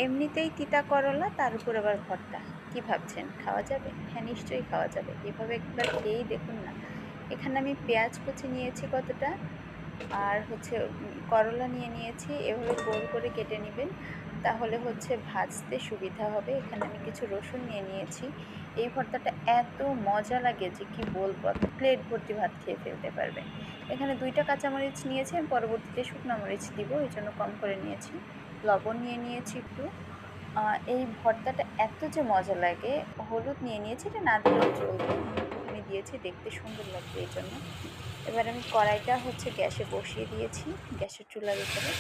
এমনিতেই তিতা করলা, তার উপর আবার ভর্তা। কি ভাবছেন খাওয়া যাবে? হ্যাঁ, নিশ্চয়ই খাওয়া যাবে। এভাবে একবার খেয়েই দেখুন না। এখানে আমি পেঁয়াজ কুচি নিয়েছি কতটা, আর হচ্ছে করলা নিয়ে নিয়েছি। এভাবে গোল করে কেটে নেবেন, তাহলে হচ্ছে ভাজতে সুবিধা হবে। এখানে আমি কিছু রসুন নিয়ে নিয়েছি। এই ভর্তাটা এত মজা লাগে যে কি বলবো, আপনি প্লেট ভর্তি ভাত খেয়ে ফেলতে পারবেন। এখানে 2টা কাঁচামরিচ নিয়েছি, আমি পরবর্তীতে শুকনো মরিচ দিব, এই জন্য কম করে নিয়েছি। লবণ নিয়ে নিয়েছি একটু। এই ভর্তাটা এত যে মজা লাগে। হলুদ নিয়ে নিয়েছি, এটা না দিলেও চলবে, আমি একটুখানি দিয়েছি, দেখতে সুন্দর লাগবে এই জন্য। এবার আমি কড়াইটা হচ্ছে গ্যাসে বসিয়ে দিয়েছি, গ্যাসের চুলার উপরে।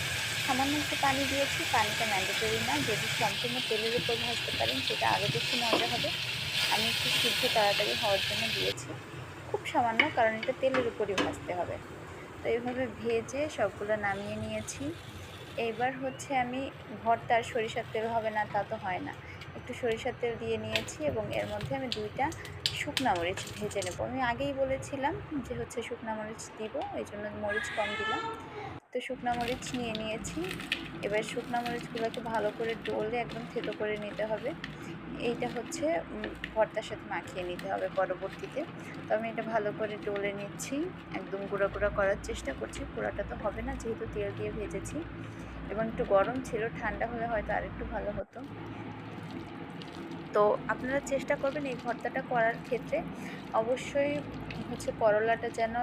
সামান্য একটু পানি দিয়েছি, পানিটা ম্যান্ডেটরি না, যদি সম্পূর্ণ তেলের উপর ভাজতে পারেন সেটা আরও বেশি মজা হবে। আমি একটু সিদ্ধ তাড়াতাড়ি হওয়ার জন্য দিয়েছি, খুব সামান্য, কারণ এটা তেলের উপরই ভাজতে হবে। তো এইভাবে ভেজে সবগুলো নামিয়ে নিয়েছি। এইবার হচ্ছে আমি, ভর্তার সরিষার তেল হবে না তা তো হয় না, একটু সরিষার তেল দিয়ে নিয়েছি এবং এর মধ্যে আমি 2টা শুকনা মরিচ ভেজে নেব। আমি আগেই বলেছিলাম যে হচ্ছে শুকনা মরিচ দিব, এই জন্য মরিচ কম দিলাম। তো শুকনা মরিচ নিয়ে নিয়েছি। এবার শুকনা মরিচগুলোকে ভালো করে ডলে একদম থেতো করে নিতে হবে। এইটা হচ্ছে ভর্তার সাথে মাখিয়ে নিতে হবে পরবর্তীতে। তো আমি এটা ভালো করে ডলে নিচ্ছি, একদম গুঁড়া গুঁড়া করার চেষ্টা করছি। পোড়াটা তো হবে না, যেহেতু তেল দিয়ে ভেজেছি। এবং একটু গরম ছিল, ঠান্ডা হলে হয়তো আরেকটু ভালো হতো। তো আপনারা চেষ্টা করবেন এই ভর্তাটা করার ক্ষেত্রে অবশ্যই হচ্ছে করলাটা যেন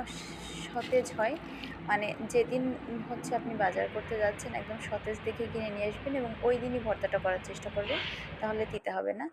সতেজ হয়। মানে যেদিন হচ্ছে আপনি বাজার করতে যাচ্ছেন একদম সতেজ দেখে কিনে নিয়ে আসবেন এবং ওই দিনই ভর্তাটা করার চেষ্টা করবেন, তাহলে দিতে হবে না।